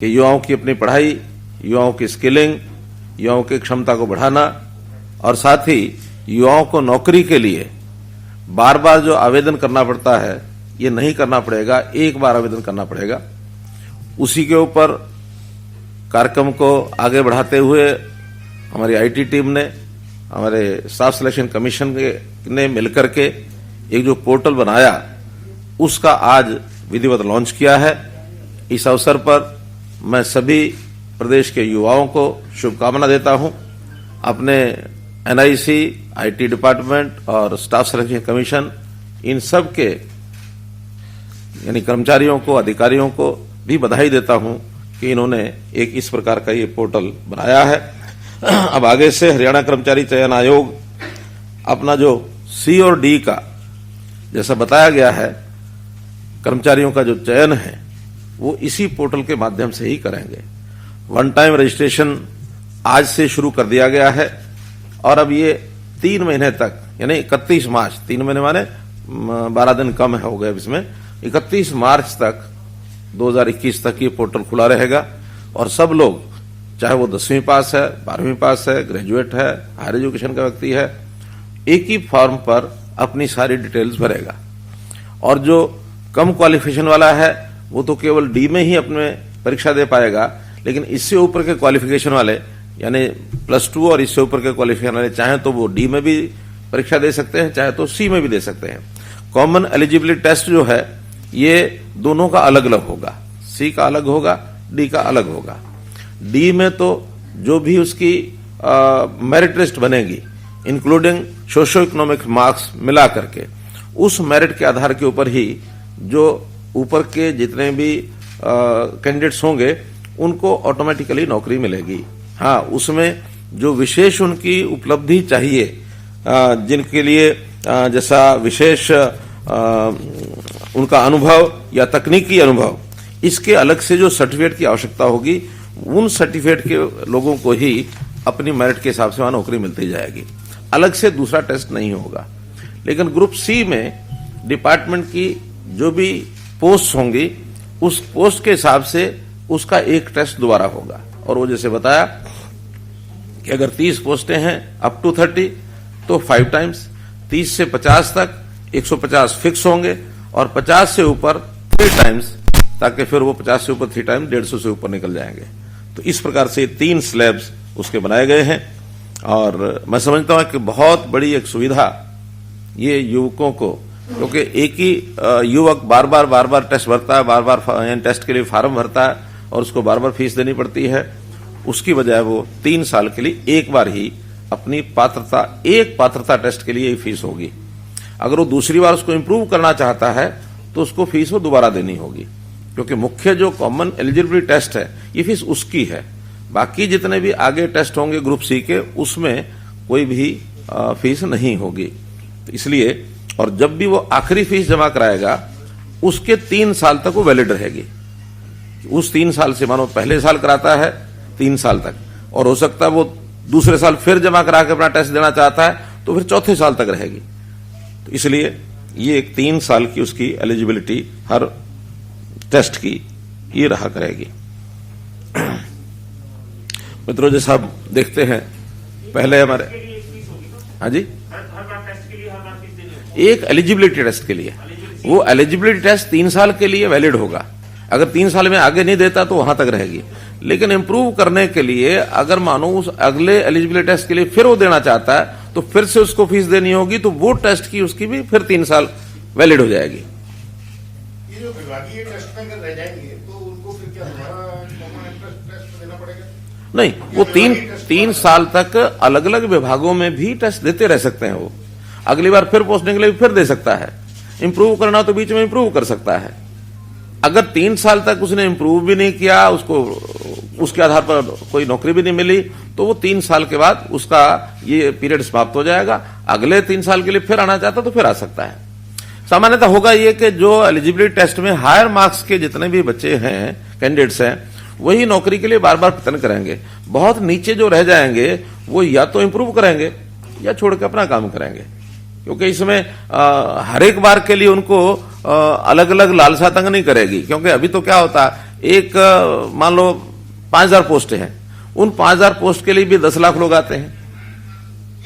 कि युवाओं की अपनी पढ़ाई, युवाओं की स्किलिंग, युवाओं की क्षमता को बढ़ाना और साथ ही युवाओं को नौकरी के लिए बार बार जो आवेदन करना पड़ता है ये नहीं करना पड़ेगा, एक बार आवेदन करना पड़ेगा। उसी के ऊपर कार्यक्रम को आगे बढ़ाते हुए हमारी आईटी टीम ने, हमारे स्टाफ सिलेक्शन कमीशन ने मिलकर के एक जो पोर्टल बनाया उसका आज विधिवत लॉन्च किया है। इस अवसर पर मैं सभी प्रदेश के युवाओं को शुभकामना देता हूं। अपने एनआईसी, आईटी डिपार्टमेंट और स्टाफ सिलेक्शन कमीशन, इन सब के यानी कर्मचारियों को, अधिकारियों को भी बधाई देता हूं कि इन्होंने एक इस प्रकार का ये पोर्टल बनाया है। अब आगे से हरियाणा कर्मचारी चयन आयोग अपना जो सी और डी का जैसा बताया गया है, कर्मचारियों का जो चयन है वो इसी पोर्टल के माध्यम से ही करेंगे। वन टाइम रजिस्ट्रेशन आज से शुरू कर दिया गया है और अब ये 3 महीने तक यानी 31 मार्च, 3 महीने माने 12 दिन कम हो गए इसमें, 31 मार्च तक 2021 तक ये पोर्टल खुला रहेगा और सब लोग, चाहे वो 10वीं पास है, 12वीं पास है, ग्रेजुएट है, हायर एजुकेशन का व्यक्ति है, एक ही फॉर्म पर अपनी सारी डिटेल्स भरेगा। और जो कम क्वालिफिकेशन वाला है वो तो केवल डी में ही अपने परीक्षा दे पाएगा, लेकिन इससे ऊपर के क्वालिफिकेशन वाले यानी +2 और इससे ऊपर के क्वालिफिकेशन वाले चाहे तो वो डी में भी परीक्षा दे सकते हैं, चाहे तो सी में भी दे सकते हैं। कॉमन एलिजिबिलिटी टेस्ट जो है ये दोनों का अलग अलग होगा, सी का अलग होगा, डी का अलग होगा। डी में तो जो भी उसकी मेरिट लिस्ट बनेगी इंक्लूडिंग सोशो इकोनॉमिक मार्क्स मिला करके, उस मेरिट के आधार के ऊपर ही जो ऊपर के जितने भी कैंडिडेट्स होंगे उनको ऑटोमेटिकली नौकरी मिलेगी। हाँ, उसमें जो विशेष उनकी उपलब्धि चाहिए, जिनके लिए जैसा विशेष उनका अनुभव या तकनीकी अनुभव, इसके अलग से जो सर्टिफिकेट की आवश्यकता होगी, उन सर्टिफिकेट के लोगों को ही अपनी मेरिट के हिसाब से वहां नौकरी मिलती जाएगी। अलग से दूसरा टेस्ट नहीं होगा। लेकिन ग्रुप सी में डिपार्टमेंट की जो भी पोस्ट होंगी उस पोस्ट के हिसाब से उसका एक टेस्ट दोबारा होगा। और वो जैसे बताया कि अगर 30 पोस्टें हैं अप टू 30 तो 5 टाइम्स, 30 से 50 तक 150 फिक्स होंगे और 50 से ऊपर 3 टाइम्स, ताकि फिर वो 50 से ऊपर 3 टाइम्स 150 से ऊपर निकल जाएंगे। तो इस प्रकार से 3 स्लैब्स उसके बनाए गए हैं और मैं समझता हूं कि बहुत बड़ी एक सुविधा ये युवकों को, क्योंकि एक ही युवक बार बार टेस्ट भरता है, बार बार टेस्ट के लिए फार्म भरता है और उसको बार बार फीस देनी पड़ती है। उसकी बजाय वो 3 साल के लिए एक बार ही अपनी पात्रता, एक पात्रता टेस्ट के लिए ही फीस होगी। अगर वो दूसरी बार उसको इंप्रूव करना चाहता है तो उसको फीस वो दोबारा देनी होगी, क्योंकि मुख्य जो कॉमन एलिजिबिलिटी टेस्ट है ये फीस उसकी है। बाकी जितने भी आगे टेस्ट होंगे ग्रुप सी के, उसमें कोई भी फीस नहीं होगी। तो इसलिए, और जब भी वो आखिरी फीस जमा कराएगा उसके 3 साल तक वो वैलिड रहेगी। उस 3 साल से, मानो पहले साल कराता है 3 साल तक, और हो सकता है वो दूसरे साल फिर जमा करा के अपना टेस्ट देना चाहता है तो फिर चौथे साल तक रहेगी। तो इसलिए ये एक 3 साल की उसकी एलिजिबिलिटी हर टेस्ट की ये रहा करेगी। मित्रों, जैसा आप देखते हैं पहले हमारे, हाँ जी, एक एलिजिबिलिटी टेस्ट के लिए, वो एलिजिबिलिटी टेस्ट 3 साल के लिए वैलिड होगा। अगर 3 साल में आगे नहीं देता तो वहां तक रहेगी। लेकिन इंप्रूव करने के लिए अगर मानो उस अगले एलिजिबिलिटी टेस्ट के लिए फिर वो देना चाहता है तो फिर से उसको फीस देनी होगी, तो वो टेस्ट की उसकी भी फिर 3 साल वैलिड हो जाएगी। ये जो विभागीय टेस्ट में अगर रह जाएंगे तो उनको फिर क्या दोबारा टेस्ट देना पड़ेगा? नहीं, वो 3 साल तक अलग अलग विभागों में भी टेस्ट देते रह सकते हैं। वो अगली बार फिर पोस्टिंग के लिए फिर दे सकता है। इंप्रूव करना तो बीच में इंप्रूव कर सकता है। अगर 3 साल तक उसने इंप्रूव भी नहीं किया, उसको उसके आधार पर कोई नौकरी भी नहीं मिली, तो वो 3 साल के बाद उसका ये पीरियड समाप्त हो जाएगा। अगले 3 साल के लिए फिर आना चाहता तो फिर आ सकता है। सामान्यतः होगा ये कि जो एलिजिबिलिटी टेस्ट में हायर मार्क्स के जितने भी बच्चे हैं, कैंडिडेट्स हैं, वही नौकरी के लिए बार बार प्रयत्न करेंगे। बहुत नीचे जो रह जाएंगे वो या तो इंप्रूव करेंगे या छोड़ के अपना काम करेंगे, क्योंकि इसमें हर एक बार के लिए उनको अलग अलग लालसा तंग नहीं करेगी। क्योंकि अभी तो क्या होता है एक मान लो 5000 पोस्ट हैं, उन 5000 पोस्ट के लिए भी 10 लाख लोग आते हैं,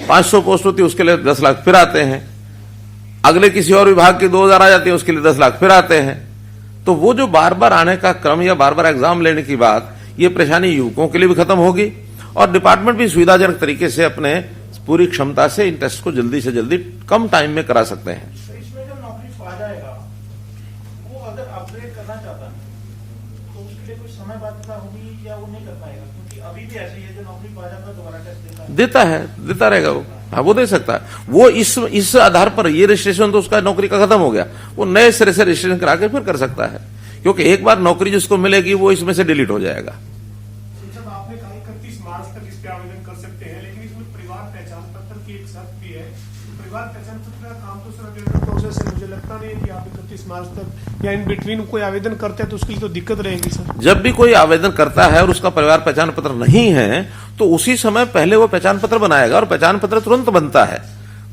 500 पोस्ट होती है उसके लिए 10 लाख फिर आते हैं, अगले किसी और विभाग की 2000 आ जाती है उसके लिए 10 लाख फिर आते हैं। तो वो जो बार बार आने का क्रम या बार बार एग्जाम लेने की बात, ये परेशानी युवकों के लिए भी खत्म होगी और डिपार्टमेंट भी सुविधाजनक तरीके से अपने पूरी क्षमता से इन टेस्ट को जल्दी से जल्दी कम टाइम में करा सकते हैं। इसमें जब नौकरी पा जाएगा वो अगर अपग्रेड करना चाहता है तो उसके लिए कुछ समय बाध्यता होगी या वो नहीं कर पाएगा, क्योंकि अभी भी ऐसे ही है जो नौकरी पा जाता है दोबारा टेस्ट देता रहेगा वो। हाँ, वो दे सकता है। वो इस आधार पर ये रजिस्ट्रेशन तो उसका नौकरी का खत्म हो गया, वो नए सिरे से रजिस्ट्रेशन करा के फिर कर सकता है, क्योंकि एक बार नौकरी जिसको मिलेगी वो इसमें से डिलीट हो जाएगा। जब आपने कहा 31 मार्च तक इस पे आवेदन कर सकते हैं, लेकिन इसमें परिवार पहचान पत्र की एक शर्त भी है। परिवार पहचान पत्र का काम तो सर अवेलेबल प्रोसेस है, मुझे लगता नहीं है कि आप 31 मार्च तक या इन बिटवीन कोई आवेदन करते हैं तो उसके लिए तो दिक्कत रहेगी सर। जब भी कोई आवेदन करता है और उसका परिवार पहचान पत्र नहीं है तो उसी समय पहले वो पहचान पत्र बनाएगा और पहचान पत्र तुरंत बनता है।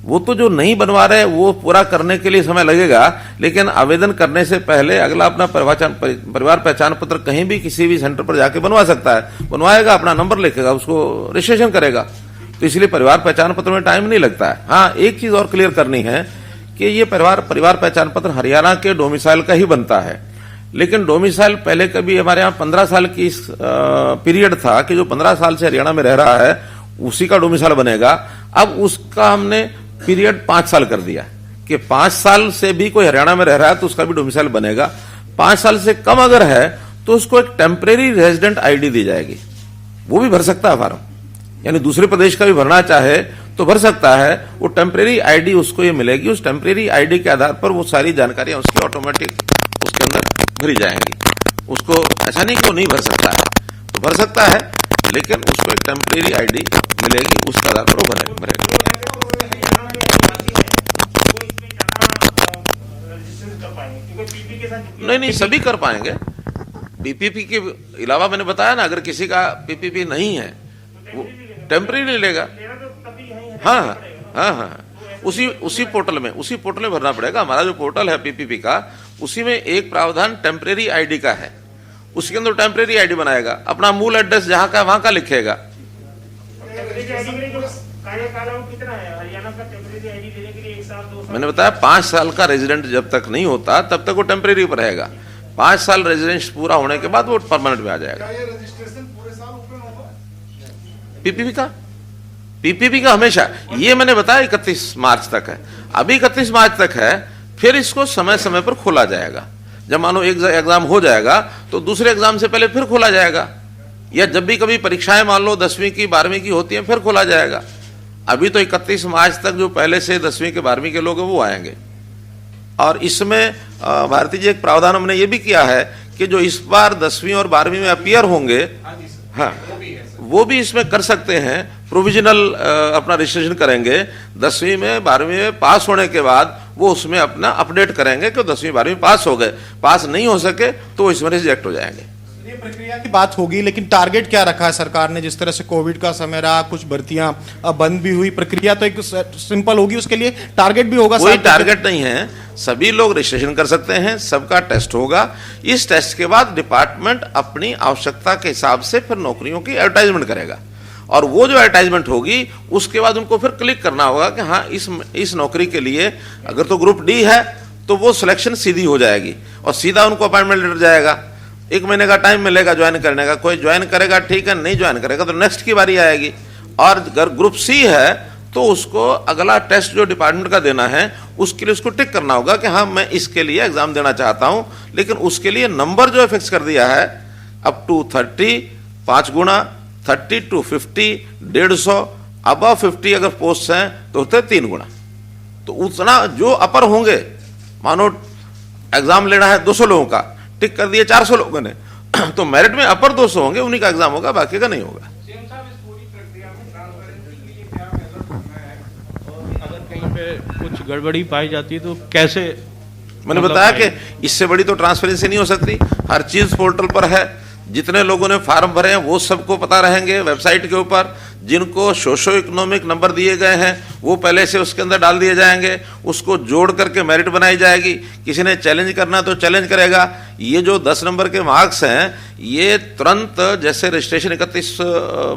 वो तो जो नहीं बनवा रहे वो पूरा करने के लिए समय लगेगा, लेकिन आवेदन करने से पहले अगला अपना परिवार पहचान पत्र कहीं भी किसी भी सेंटर पर जाके बनवा सकता है। बनवाएगा, अपना नंबर लिखेगा, उसको रजिस्ट्रेशन करेगा, तो इसलिए परिवार पहचान पत्र में टाइम नहीं लगता है। हाँ, एक चीज और क्लियर करनी है कि ये परिवार पहचान पत्र हरियाणा के डोमिसाइल का ही बनता है, लेकिन डोमिसाइल पहले कभी हमारे यहाँ 15 साल की इस पीरियड था कि जो 15 साल से हरियाणा में रह रहा है उसी का डोमिसाइल बनेगा। अब उसका हमने पीरियड 5 साल कर दिया कि 5 साल से भी कोई हरियाणा में रह रहा है तो उसका भी डोमिसाइल बनेगा। 5 साल से कम अगर है तो उसको एक टेम्परेरी रेजिडेंट आईडी दी जाएगी, वो भी भर सकता है फॉर्म, यानी दूसरे प्रदेश का भी भरना चाहे तो भर सकता है। वो टेम्परेरी आईडी उसको ये मिलेगी, उस टेम्परेरी आईडी के आधार पर वो सारी जानकारियां उसकी ऑटोमेटिक उसके अंदर भरी जाएंगी। उसको ऐसा नहीं कि वो नहीं भर सकता है, तो भर सकता है, लेकिन उसको एक टेम्परेरी आईडी मिलेगी, उसके आधार पर वो भरेगा। नहीं, सभी कर पाएंगे। पीपीपी के अलावा मैंने बताया ना, अगर किसी का पीपीपी नहीं है वो टेम्परेरी लेगा। हाँ, उसी पोर्टल में भरना पड़ेगा। हमारा जो पोर्टल है पीपीपी का, उसी में एक प्रावधान टेम्परेरी आईडी का है, उसके अंदर टेम्परेरी आईडी बनाएगा, अपना मूल एड्रेस जहां का वहां का लिखेगा। मैंने बताया 5 साल का रेजिडेंट जब तक नहीं होता तब तक वो टेम्परेरी पर रहेगा। 5 साल रेजिडेंस पूरा होने के बाद वो परमानेंट में आ जाएगा। क्या ये रजिस्ट्रेशन पूरे साल ओपन होगा? पीपीपी का हमेशा, ये मैंने बताया 31 मार्च तक है, अभी 31 मार्च तक है, फिर इसको समय समय पर खोला जाएगा। जब मानो एक एग्जाम हो जाएगा तो दूसरे एग्जाम से पहले फिर खोला जाएगा, या जब भी कभी परीक्षाएं मान लो 10वीं की 12वीं की होती हैं फिर खोला जाएगा। अभी तो 31 मार्च तक जो पहले से 10वीं के 12वीं के लोग हैं वो आएंगे। और इसमें भारती जी एक प्रावधान हमने ये भी किया है कि जो इस बार 10वीं और 12वीं में अपीयर होंगे, हाँ, वो भी इसमें कर सकते हैं, प्रोविजनल अपना रजिस्ट्रेशन करेंगे। 10वीं में 12वीं में पास होने के बाद वो उसमें अपना अपडेट करेंगे कि 10वीं 12वीं पास हो गए, पास नहीं हो सके तो इसमें रिजेक्ट हो जाएंगे। ये प्रक्रिया की बात होगी, लेकिन टारगेट क्या रखा है सरकार ने? जिस तरह से कोविड का समय रहा, कुछ भर्तियां बंद भी हुई, प्रक्रिया तो एक सिंपल होगी, उसके लिए टारगेट भी होगा? कोई टारगेट नहीं है, सभी लोग रजिस्ट्रेशन कर सकते हैं, सबका टेस्ट होगा। इस टेस्ट के बाद डिपार्टमेंट अपनी आवश्यकता के हिसाब से फिर नौकरियों की एडवर्टाइजमेंट करेगा, और वो जो एडवर्टाइजमेंट होगी उसके बाद उनको फिर क्लिक करना होगा कि हाँ इस नौकरी के लिए अगर तो ग्रुप डी है तो वो सिलेक्शन सीधी हो जाएगी और सीधा उनको अपॉइंटमेंट लेटर जाएगा। 1 महीने का टाइम मिलेगा ज्वाइन करने का, कोई ज्वाइन करेगा ठीक है, नहीं ज्वाइन करेगा तो नेक्स्ट की बारी आएगी। और अगर ग्रुप सी है तो उसको अगला टेस्ट जो डिपार्टमेंट का देना है उसके लिए उसको टिक करना होगा कि हाँ मैं इसके लिए एग्जाम देना चाहता हूं, लेकिन उसके लिए नंबर जो फिक्स कर दिया है अप टू 30, 5 गुना, 30 to 50, 150, अबव 50 अगर पोस्ट हैं तो होते 3 गुना। तो उतना जो अपर होंगे, मानो एग्जाम लेना है 200 लोगों का, टिक कर दिए 400 लोगों ने, तो मेरिट में अपर 200 होंगे, उन्हीं का एग्जाम होगा, बाकी का नहीं होगा। अगर कहीं पे कुछ गड़बड़ी पाई जाती है तो कैसे? मैंने बताया कि इससे बड़ी तो ट्रांसपेरेंसी नहीं हो सकती। हर चीज पोर्टल पर है, जितने लोगों ने फॉर्म भरे हैं वो सबको पता रहेंगे वेबसाइट के ऊपर। जिनको सोशो इकोनॉमिक नंबर दिए गए हैं वो पहले से उसके अंदर डाल दिए जाएंगे, उसको जोड़ करके मेरिट बनाई जाएगी। किसी ने चैलेंज करना तो चैलेंज करेगा। ये जो 10 नंबर के मार्क्स हैं ये तुरंत जैसे रजिस्ट्रेशन 31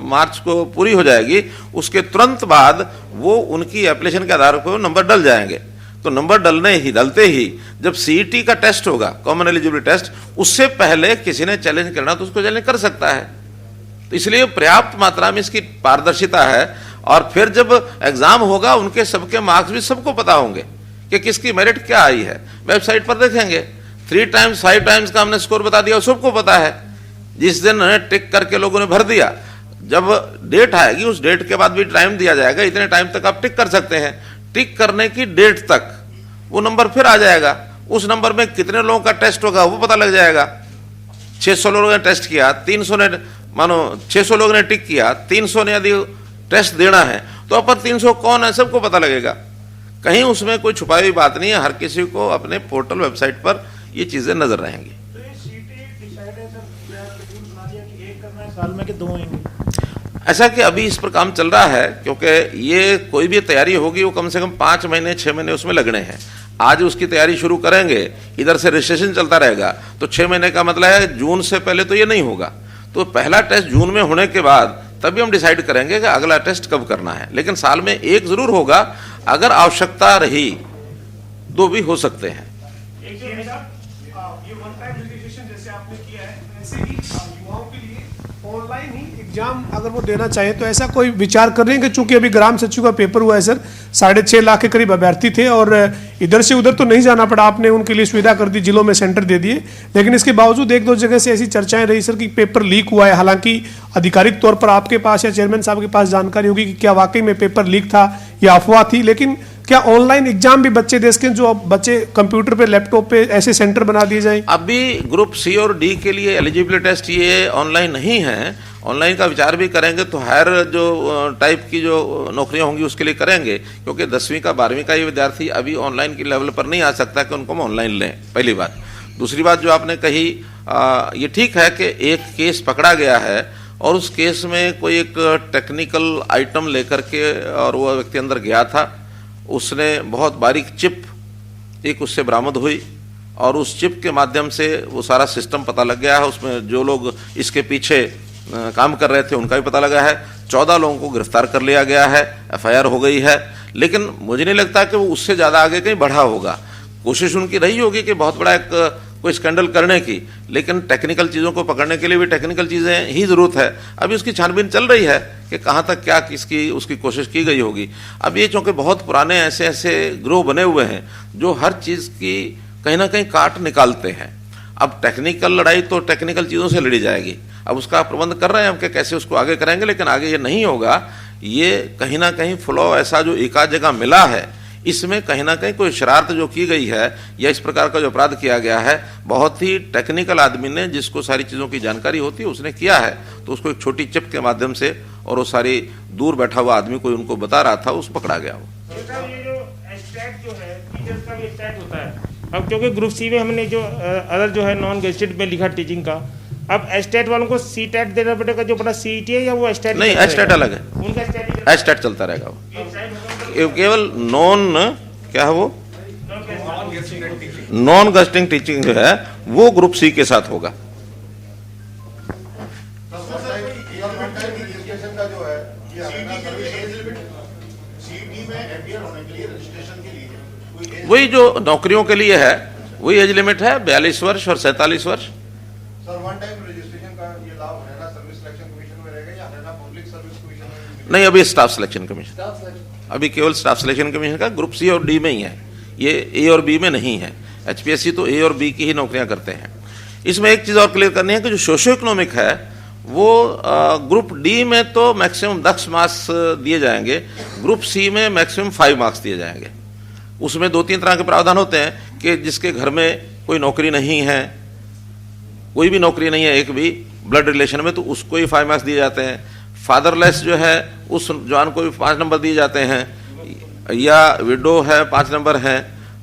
मार्च को पूरी हो जाएगी उसके तुरंत बाद वो उनकी एप्लीकेशन के आधार पर नंबर डल जाएंगे। तो नंबर डलते ही जब सीईटी का टेस्ट होगा, कॉमन एलिजिबिलिटी टेस्ट, उससे पहले किसी ने चैलेंज करना तो उसको चैलेंज कर सकता है। तो इसलिए पर्याप्त मात्रा में इसकी पारदर्शिता है। और फिर जब एग्जाम होगा उनके सबके मार्क्स भी सबको पता होंगे कि किसकी मेरिट क्या आई है। वेबसाइट पर देखेंगे 3 टाइम्स 5 टाइम्स का हमने स्कोर बता दिया, सबको पता है। जिस दिन टिक करके लोगों ने भर दिया, जब डेट आएगी उस डेट के बाद भी टाइम दिया जाएगा, इतने टाइम तक आप टिक कर सकते हैं। टिक करने की डेट तक वो नंबर फिर आ जाएगा। उस नंबर में कितने लोगों का टेस्ट होगा वो पता लग जाएगा। 600 लोगों ने टेस्ट किया, 300 ने, मानो 600 लोगों ने टिक किया, 300 ने यदि टेस्ट देना है तो अपर 300 कौन है सबको पता लगेगा। कहीं उसमें कोई छुपाई हुई बात नहीं है। हर किसी को अपने पोर्टल वेबसाइट पर ये चीजें नजर रहेंगी। तो ये सीटें डिसाइड है सर, या शेड्यूल बना दिया कि एक करना है साल में कि 2 होंगे? ऐसा कि अभी इस पर काम चल रहा है, क्योंकि ये कोई भी तैयारी होगी वो कम से कम 5 महीने 6 महीने उसमें लगने हैं। आज उसकी तैयारी शुरू करेंगे, इधर से रजिस्ट्रेशन चलता रहेगा, तो 6 महीने का मतलब है जून से पहले तो ये नहीं होगा। तो पहला टेस्ट जून में होने के बाद तभी हम डिसाइड करेंगे कि अगला टेस्ट कब करना है। लेकिन साल में एक जरूर होगा, अगर आवश्यकता रही 2 भी हो सकते हैं। एक जो है साहब, ये वन टाइम रजिस्ट्रेशन जैसे आपने किया है, ऐसे ही युवाओं के लिए ऑनलाइन ही एग्जाम अगर वो देना चाहे तो ऐसा कोई विचार कर रहे हैं कि चूंकि अभी ग्राम सचिव का पेपर हुआ है सर, 6.5 लाख के करीब अभ्यर्थी थे और इधर से उधर तो नहीं जाना पड़ा, आपने उनके लिए सुविधा कर दी, जिलों में सेंटर दे दिए। लेकिन इसके बावजूद 1-2 जगह से ऐसी चर्चाएं रही सर कि पेपर लीक हुआ है। हालांकि आधिकारिक तौर पर आपके पास या चेयरमैन साहब के पास जानकारी होगी कि क्या वाकई में पेपर लीक था या अफवाह थी। लेकिन क्या ऑनलाइन एग्जाम भी बच्चे दे सकें, जो अब बच्चे कंप्यूटर पे लैपटॉप पे ऐसे सेंटर बना दिए जाएं? अभी ग्रुप सी और डी के लिए एलिजिबिलिटी टेस्ट ये ऑनलाइन नहीं है। ऑनलाइन का विचार भी करेंगे तो हायर जो टाइप की जो नौकरियां होंगी उसके लिए करेंगे, क्योंकि 10वीं का 12वीं का ये विद्यार्थी अभी ऑनलाइन की लेवल पर नहीं आ सकता कि उनको हम ऑनलाइन लें, पहली बात। दूसरी बात जो आपने कही, ये ठीक है कि एक केस पकड़ा गया है और उस केस में कोई एक टेक्निकल आइटम लेकर के और वो व्यक्ति अंदर गया था, उसने बहुत बारीक चिप एक उससे बरामद हुई और उस चिप के माध्यम से वो सारा सिस्टम पता लग गया है। उसमें जो लोग इसके पीछे काम कर रहे थे उनका भी पता लगा है। 14 लोगों को गिरफ्तार कर लिया गया है, एफआईआर हो गई है। लेकिन मुझे नहीं लगता कि वो उससे ज़्यादा आगे कहीं बढ़ा होगा। कोशिश उनकी रही होगी कि बहुत बड़ा एक कोई स्कैंडल करने की, लेकिन टेक्निकल चीज़ों को पकड़ने के लिए भी टेक्निकल चीज़ें ही ज़रूरत है। अभी उसकी छानबीन चल रही है कि कहाँ तक क्या किसकी उसकी कोशिश की गई होगी। अब ये चूँकि बहुत पुराने ऐसे ऐसे ग्रोह बने हुए हैं जो हर चीज़ की कहीं ना कहीं काट निकालते हैं। अब टेक्निकल लड़ाई तो टेक्निकल चीज़ों से लड़ी जाएगी। अब उसका प्रबंध कर रहे हैं हम कि कैसे उसको आगे करेंगे, लेकिन आगे ये नहीं होगा। ये कहीं ना कहीं फ्लॉ ऐसा जो एक आध जगह मिला है, इसमें कहीं ना कहीं कोई शरारत जो की गई है या इस प्रकार का जो अपराध किया गया है, बहुत ही टेक्निकल आदमी ने, जिसको सारी चीज़ों की जानकारी होती है, उसने किया है। तो उसको एक छोटी चिप के माध्यम से और वो सारी दूर बैठा हुआ आदमी कोई उनको बता रहा था, उस पकड़ा गया वो। ये जो स्टैट जो है टीचर्स का भी स्टैट होता है। अब क्योंकि ग्रुप सी में हमने जो अदर जो है नॉन गेस्टेड में लिखा टीचिंग का, अब एस्टेट वालों को सी टेट देना पड़ेगा जो बड़ा सीईटी है, या वो एस्टेट नहीं, एस्टेट अलग है, उनका स्टैट एस्टेट चलता रहेगा वो। केवल नॉन क्या है वो, नॉन गेस्टिंग टीचिंग जो है वो ग्रुप सी के साथ होगा। रजिस्ट्रेशन का जो है ये सीईटी में एपीआर होने के लिए रजिस्ट्रेशन के लिए वही जो नौकरियों के लिए है वही एज लिमिट है, 42 वर्ष और 47 वर्ष। सर वन टाइम रजिस्ट्रेशन का ये लाभ हरियाणा सर्विस सिलेक्शन कमीशन में रहेगा या हरियाणा पब्लिक सर्विस कमीशन में? नहीं, अभी स्टाफ सिलेक्शन कमीशन, अभी केवल स्टाफ सिलेक्शन कमीशन का ग्रुप सी और डी में ही है, ये ए और बी में नहीं है। एचपीएससी तो ए और बी की ही नौकरियां करते हैं। इसमें एक चीज़ और क्लियर करनी है कि जो सोशो इकोनॉमिक है वो ग्रुप डी में तो मैक्सिमम 10 मार्क्स दिए जाएंगे, ग्रुप सी में मैक्सिमम 5 मार्क्स दिए जाएंगे। उसमें 2-3 तरह के प्रावधान होते हैं कि जिसके घर में कोई नौकरी नहीं है, कोई भी नौकरी नहीं है एक भी ब्लड रिलेशन में, तो उसको ही 5 मार्क्स दिए जाते हैं। फादरलेस जो है उस जवान को भी 5 नंबर दिए जाते हैं, या विडो है 5 नंबर हैं,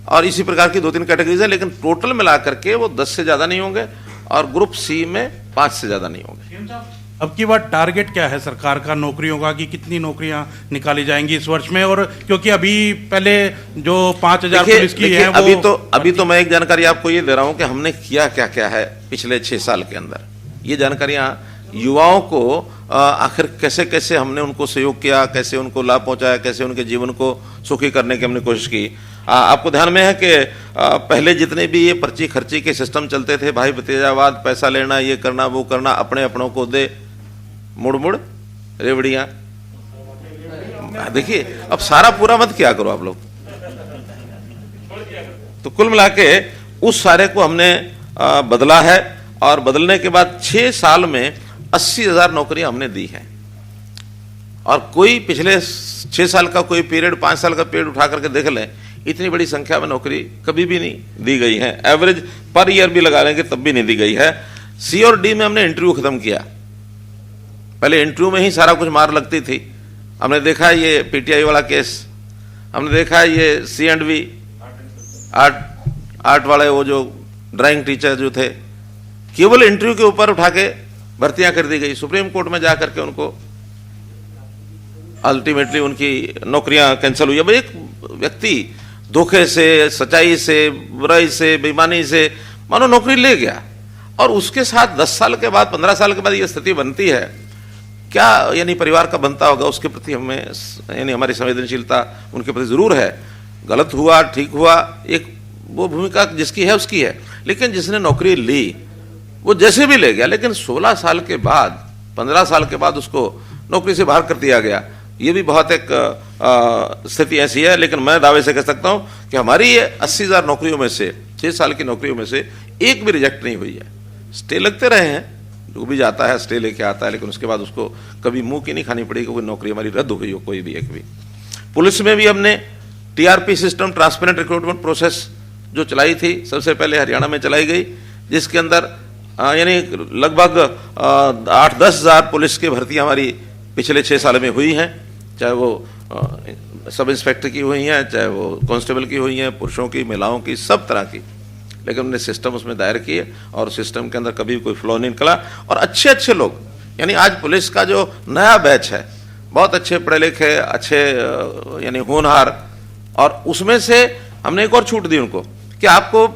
और इसी प्रकार की 2-3 कैटेगरीज है। लेकिन टोटल मिला करके वो 10 से ज़्यादा नहीं होंगे और ग्रुप सी में 5 से ज्यादा नहीं होंगे। अब की बार टारगेट क्या है सरकार का नौकरियों का, कि कितनी नौकरियां निकाली जाएंगी इस वर्ष में? और क्योंकि अभी पहले जो 5,000 पुलिस की है वो अभी तो मैं एक जानकारी आपको ये दे रहा हूं कि हमने किया क्या क्या है पिछले 6 साल के अंदर। ये जानकारियां युवाओं को आखिर कैसे कैसे हमने उनको सहयोग किया, कैसे उनको लाभ पहुंचाया, कैसे उनके जीवन को सुखी करने की हमने कोशिश की। आपको ध्यान में है कि पहले जितने भी ये पर्ची खर्ची के सिस्टम चलते थे, भाई भतीजावाद, पैसा लेना, ये करना वो करना, अपने अपनों को दे, मुड़ मुड़ रेवड़ियां। देखिए अब सारा पूरा मत किया करो आप लोग। तो कुल मिला के उस सारे को हमने बदला है, और बदलने के बाद 6 साल में 80,000 नौकरियां हमने दी हैं। और कोई पिछले 6 साल का कोई पीरियड, 5 साल का पीरियड उठा करके देख लें, इतनी बड़ी संख्या में नौकरी कभी भी नहीं दी गई है। एवरेज पर ईयर भी लगा लेंगे तब भी नहीं दी गई है। सी और डी में हमने इंटरव्यू खत्म किया। पहले इंटरव्यू में ही सारा कुछ मार लगती थी। हमने देखा ये पीटीआई वाला केस, हमने देखा ये C&V आर्ट वाले, वो जो ड्राइंग टीचर जो थे, केवल इंटरव्यू के ऊपर उठा के भर्तियां कर दी गई। सुप्रीम कोर्ट में जाकर के उनको अल्टीमेटली उनकी नौकरियां कैंसिल हुई। अब एक व्यक्ति धोखे से, सच्चाई से, बुराई से, बेईमानी से मानो नौकरी ले गया, और उसके साथ 10 साल के बाद, 15 साल के बाद ये स्थिति बनती है, क्या यानी परिवार का बनता होगा? उसके प्रति हमें यानी हमारी संवेदनशीलता उनके प्रति जरूर है। गलत हुआ, ठीक हुआ, एक वो भूमिका जिसकी है उसकी है, लेकिन जिसने नौकरी ली वो जैसे भी ले गया, लेकिन 16 साल के बाद, 15 साल के बाद उसको नौकरी से बाहर कर दिया गया। ये भी बहुत एक स्थिति ऐसी है। लेकिन मैं दावे से कह सकता हूं कि हमारी ये 80,000 नौकरियों में से, 6 साल की नौकरियों में से एक भी रिजेक्ट नहीं हुई है। स्टे लगते रहे हैं, जो भी जाता है स्टे लेके आता है, लेकिन उसके बाद उसको कभी मुंह की नहीं खानी पड़ेगी कोई नौकरी हमारी रद्द हुई हो, कोई भी एक भी। पुलिस में भी हमने TRP system, transparent recruitment process जो चलाई थी, सबसे पहले हरियाणा में चलाई गई, जिसके अंदर यानी लगभग 8-10 हज़ार पुलिस की भर्तियां हमारी पिछले 6 साल में हुई हैं। चाहे वो सब इंस्पेक्टर की हुई हैं, चाहे वो कांस्टेबल की हुई हैं, पुरुषों की, महिलाओं की, सब तरह की। लेकिन हमने सिस्टम उसमें दायर किए, और सिस्टम के अंदर कभी कोई फ्लॉ नहीं निकला। और अच्छे अच्छे लोग, यानी आज पुलिस का जो नया बैच है, बहुत अच्छे पढ़े लिखे, अच्छे यानी होनहार, और उसमें से हमने एक और छूट दी उनको कि आपको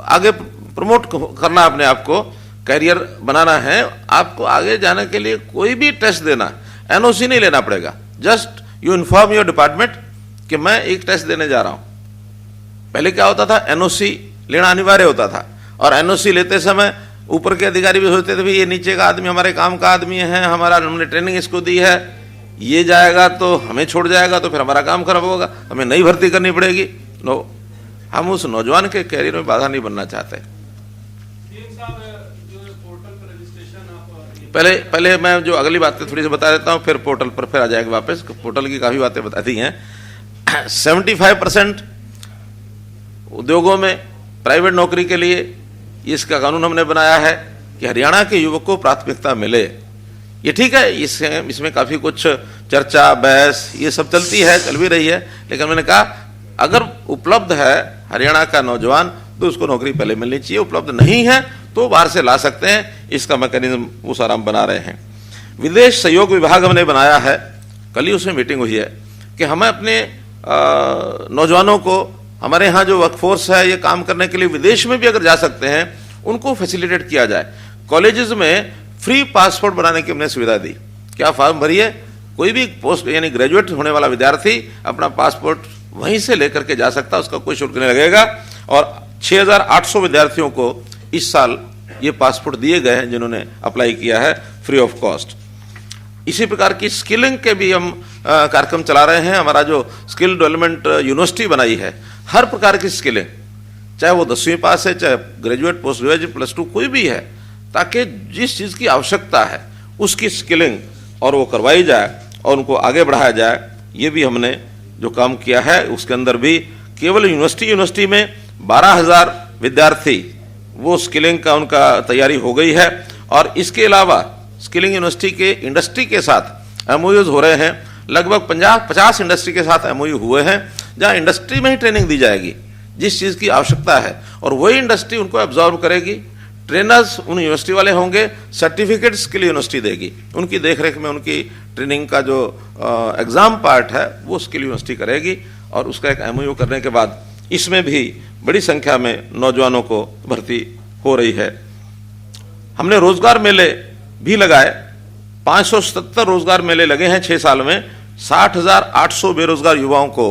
आगे प्रमोट करना, अपने आप को कैरियर बनाना है, आपको आगे जाने के लिए कोई भी टेस्ट देना, NOC नहीं लेना पड़ेगा। Just you inform your department कि मैं एक टेस्ट देने जा रहा हूं। पहले क्या होता था, NOC लेना अनिवार्य होता था, और NOC लेते समय ऊपर के अधिकारी भी सोचते थे भाई ये नीचे का आदमी हमारे काम का आदमी है, हमने ट्रेनिंग इसको दी है, ये जाएगा तो हमें छोड़ जाएगा, तो फिर हमारा काम खराब होगा, हमें नई भर्ती करनी पड़ेगी। नो, हम उस नौजवान के कैरियर में बाधा नहीं बनना चाहते। पहले मैं जो अगली बातें थोड़ी सी बता देता हूं, फिर पोर्टल पर फिर आ जाएगा वापस। पोर्टल की काफी बातें बता दी हैं। 75% उद्योगों में प्राइवेट नौकरी के लिए इसका कानून हमने बनाया है कि हरियाणा के युवक को प्राथमिकता मिले। ये ठीक है, इसमें काफी कुछ चर्चा, बहस ये सब चलती है, चल भी रही है, लेकिन मैंने कहा अगर उपलब्ध है हरियाणा का नौजवान तो उसको नौकरी पहले मिलनी चाहिए, उपलब्ध नहीं है तो बाहर से ला सकते हैं। इसका मैकेनिज्म वो सारा हम बना रहे हैं। विदेश सहयोग विभाग हमने बनाया है, कल ही उसमें मीटिंग हुई है कि हमें अपने नौजवानों को, हमारे यहाँ जो वर्कफोर्स है ये काम करने के लिए विदेश में भी अगर जा सकते हैं उनको फैसिलिटेट किया जाए। कॉलेजेस में फ्री पासपोर्ट बनाने की हमने सुविधा दी। क्या फॉर्म भरिए, कोई भी पोस्ट यानी ग्रेजुएट होने वाला विद्यार्थी अपना पासपोर्ट वहीं से लेकर के जा सकता, उसका कोई शुल्क नहीं लगेगा। और 6,800 विद्यार्थियों को इस साल ये पासपोर्ट दिए गए हैं जिन्होंने अप्लाई किया है फ्री ऑफ कॉस्ट। इसी प्रकार की स्किलिंग के भी हम कार्यक्रम चला रहे हैं। हमारा जो स्किल डेवलपमेंट यूनिवर्सिटी बनाई है, हर प्रकार की स्किलिंग, चाहे वो 10वीं पास है, चाहे ग्रेजुएट, पोस्ट ग्रेजुएट, +2 कोई भी है, ताकि जिस चीज की आवश्यकता है उसकी स्किलिंग और वो करवाई जाए और उनको आगे बढ़ाया जाए। ये भी हमने जो काम किया है उसके अंदर भी केवल यूनिवर्सिटी में 12,000 विद्यार्थी वो स्किलिंग का उनका तैयारी हो गई है। और इसके अलावा स्किलिंग यूनिवर्सिटी के इंडस्ट्री के साथ MOUs हो रहे हैं। लगभग 50 इंडस्ट्री के साथ MOU हुए हैं, जहां इंडस्ट्री में ही ट्रेनिंग दी जाएगी जिस चीज की आवश्यकता है, और वही इंडस्ट्री उनको एब्जॉर्व करेगी, ट्रेनर्स उन यूनिवर्सिटी वाले होंगे, सर्टिफिकेट्स के लिए यूनिवर्सिटी देगी, उनकी देखरेख में उनकी ट्रेनिंग का जो एग्जाम पार्ट है वो उसके लिए यूनिवर्सिटी करेगी। और उसका एक MOU करने के बाद इसमें भी बड़ी संख्या में नौजवानों को भर्ती हो रही है। हमने रोजगार मेले भी लगाए, 577 रोजगार मेले लगे हैं 6 साल में, 60,800 बेरोजगार युवाओं को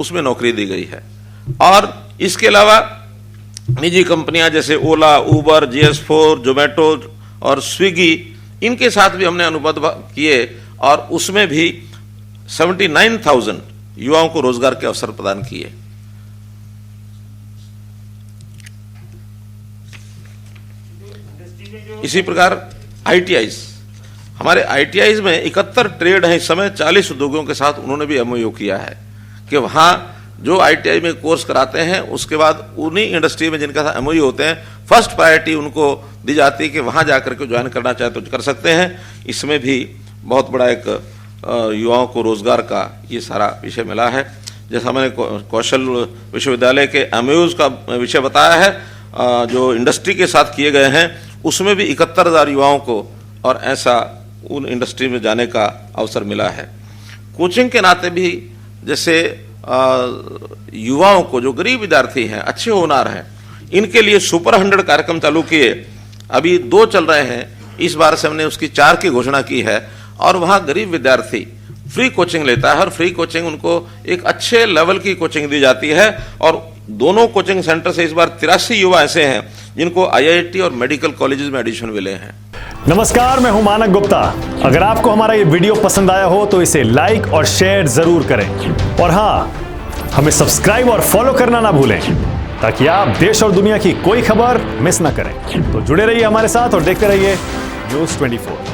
उसमें नौकरी दी गई है। और इसके अलावा निजी कंपनियां जैसे ओला, उबर, GS4, जोमेटो और स्विगी, इनके साथ भी हमने अनुबंध किए और उसमें भी 79,000 युवाओं को रोजगार के अवसर प्रदान किए। इसी प्रकार ITIs, हमारे ITIs में 71 ट्रेड हैं इस समय, 40 उद्योगों के साथ उन्होंने भी MOU किया है कि वहां जो ITI में कोर्स कराते हैं उसके बाद उन्हीं इंडस्ट्री में जिनका MOU होते हैं फर्स्ट प्रायोरिटी उनको दी जाती है कि वहां जाकर के ज्वाइन करना चाहे तो कर सकते हैं। इसमें भी बहुत बड़ा एक युवाओं को रोजगार का ये सारा विषय मिला है। जैसा मैंने कौशल विश्वविद्यालय के MOUs का विषय बताया है, जो इंडस्ट्री के साथ किए गए हैं उसमें भी 71,000 युवाओं को और ऐसा उन इंडस्ट्री में जाने का अवसर मिला है। कोचिंग के नाते भी जैसे युवाओं को, जो गरीब विद्यार्थी हैं, अच्छे होनहार हैं, इनके लिए सुपर 100 कार्यक्रम चालू किए, अभी 2 चल रहे हैं, इस बार से हमने उसकी 4 की घोषणा की है। और वहां गरीब विद्यार्थी फ्री कोचिंग लेता है और फ्री कोचिंग उनको एक अच्छे लेवल की कोचिंग दी जाती है। और दोनों कोचिंग सेंटर से इस बार 83 युवा ऐसे हैं जिनको IIT और मेडिकल कॉलेजेस में एडमिशन मिले हैं। नमस्कार, मैं हूं मानक गुप्ता। अगर आपको हमारा ये वीडियो पसंद आया हो तो इसे लाइक और शेयर जरूर करें, और हां, हमें सब्सक्राइब और फॉलो करना ना भूलें ताकि आप देश और दुनिया की कोई खबर मिस ना करें। तो जुड़े रहिए हमारे साथ और देखते रहिए News 24।